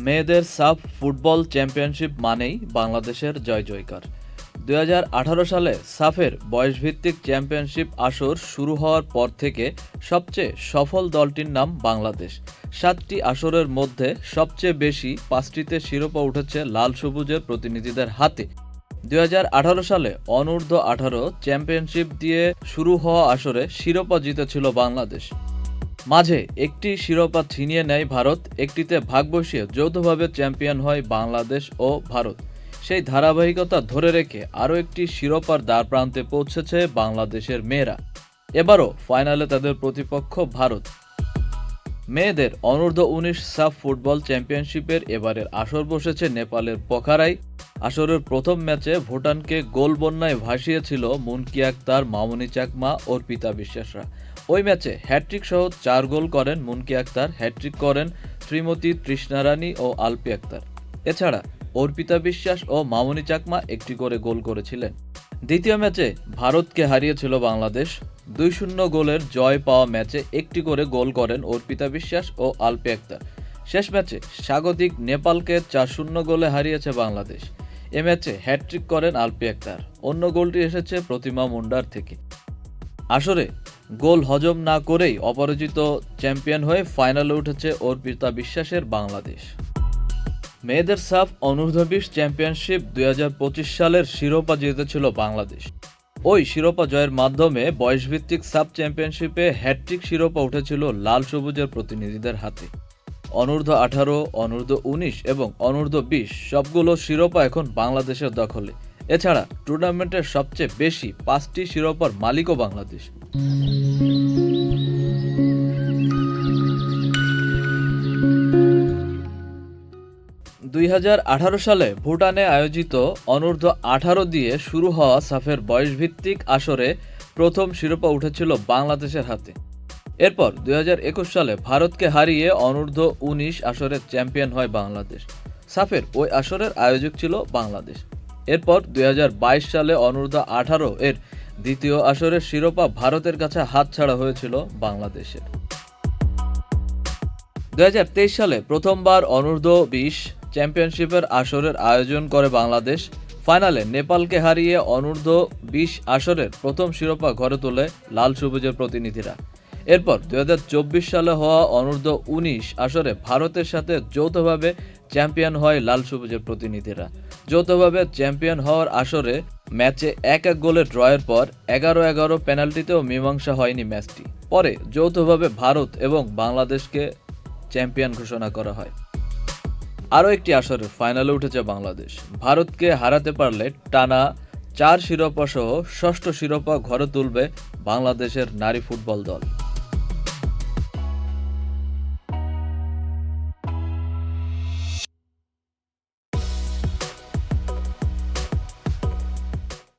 মেয়েদের SAFF football championship মানেই বাংলাদেশের জয়জয়কার। ২০১৮ সালে সাফের বয়সভিত্তিক চ্যাম্পিয়নশিপ আসর শুরু হওয়ার পর থেকে সবচেয়ে সফল দলটির নাম বাংলাদেশ। ৭টি আসরের মধ্যে সবচেয়ে বেশি ৫টিতে শিরোপা উঠেছে লাল সবুজের প্রতিনিধিদের হাতে। ২০১৮ সালে অনূর্ধ্ব-১৮ চ্যাম্পিয়নশিপ দিয়ে শুরু হওয়া আসরে শিরোপা জিতেছিল বাংলাদেশ। মাঝে একটি শিরোপা ছিনিয়ে নেয় ভারত, একটিতে ভাগ বসিয়ে যৌথভাবে চ্যাম্পিয়ন হয় বাংলাদেশ ও ভারত। সেই ধারাবাহিকতা ধরে রেখে আরও একটি শিরোপার দ্বারপ্রান্তে পৌঁছেছে বাংলাদেশের মেয়েরা। এবারও ফাইনালে তাদের প্রতিপক্ষ ভারত। মেয়েদের অনূর্ধ্ব-১৯ সাফ ফুটবল চ্যাম্পিয়নশিপের এবারের আসর বসেছে নেপালের পোখারায়। আসরের প্রথম ম্যাচে ভুটানকে গোল বন্যায় ভাসিয়েছিল মুনকি আক্তার, মামনি চাকমা, অর্পিতা বিশ্বাসরা। ওই ম্যাচে হ্যাটট্রিক সহ ৪ গোল করেন মুনকি আক্তার, হ্যাটট্রিক করেন শ্রীমতী তৃষ্ণা রানী ও আলপি আক্তার। এছাড়া অর্পিতা বিশ্বাস ও মামনি চাকমা একটি করে গোল করেছিলেন। দ্বিতীয় ম্যাচে ভারতকে হারিয়েছিল বাংলাদেশ। ২-০ গোলের জয় পাওয়া ম্যাচে একটি করে গোল করেন অর্পিতা বিশ্বাস ও আলপি আক্তার। শেষ ম্যাচে স্বাগতিক নেপালকে ৪-০ গোলে হারিয়েছে বাংলাদেশ। এ ম্যাচে হ্যাটট্রিক করেন আলপি আক্তার। অন্য গোলটি এসেছে প্রতিমা মুন্ডার থেকে। আসরে গোল হজম না করেই অপরাজিত চ্যাম্পিয়ন হয়ে ফাইনালে উঠেছে অর্পিতা বিশ্বাসের বাংলাদেশ। মেয়েদের সাফ অনূর্ধ্ব-২০ চ্যাম্পিয়নশিপ ২০২৫ সালের শিরোপা জিতেছিল বাংলাদেশ। ওই শিরোপা জয়ের মাধ্যমে বয়সভিত্তিক সাফ চ্যাম্পিয়নশিপে হ্যাটট্রিক শিরোপা উঠেছিল লাল সবুজের প্রতিনিধিদের হাতে। অনূর্ধ্ব-১৮, অনূর্ধ্ব-১৯ এবং অনূর্ধ্ব-২০ সবগুলো শিরোপা এখন বাংলাদেশের দখলে। এছাড়া টুর্নামেন্টের সবচেয়ে বেশি ৫টি শিরোপার মালিকও বাংলাদেশ। ২০১৮ সালে ভুটানে আয়োজিত অনূর্ধ্ব-১৮ দিয়ে শুরু হওয়া সাফের বয়সভিত্তিক আসরে প্রথম শিরোপা উঠেছিল বাংলাদেশের হাতে। এরপর ২০২১ সালে ভারতকে হারিয়ে অনূর্ধ্ব-১৯ আসরে চ্যাম্পিয়ন হয় বাংলাদেশ। সাফের ওই আসরের আয়োজক ছিল বাংলাদেশ। এরপর ২০২২ সালে অনূর্ধ্ব-১৮ এর দ্বিতীয় আসরের শিরোপা ভারতের কাছে হাতছাড়া হয়েছিল বাংলাদেশের। ২০২৩ সালে প্রথমবার অনূর্ধ্ব-২০ চ্যাম্পিয়নশিপের আসরের আয়োজন করে বাংলাদেশ। ফাইনালে নেপালকে হারিয়ে অনূর্ধ্ব-২০ আসরের প্রথম শিরোপা ঘরে তোলে লাল সবুজের প্রতিনিধিরা। এরপর ২০২৪ সালে হওয়া অনূর্ধ্ব-১৯ আসরে ভারতের সাথে যৌথভাবে চ্যাম্পিয়ন হয় লাল সবুজের প্রতিনিধিরা। যৌথভাবে চ্যাম্পিয়ন হওয়ার আসরে ম্যাচে ১-১ গোলে ড্রয়ের পর ১১-১১ পেনাল্টিতেও মীমাংসা হয়নি ম্যাচটি। পরে যৌথভাবে ভারত এবং বাংলাদেশকে চ্যাম্পিয়ন ঘোষণা করা হয়। আরও একটি আসরের ফাইনালে উঠেছে বাংলাদেশ। ভারতকে হারাতে পারলে টানা ৪ শিরোপা সহ ষষ্ঠ শিরোপা ঘরে তুলবে বাংলাদেশের নারী ফুটবল দল।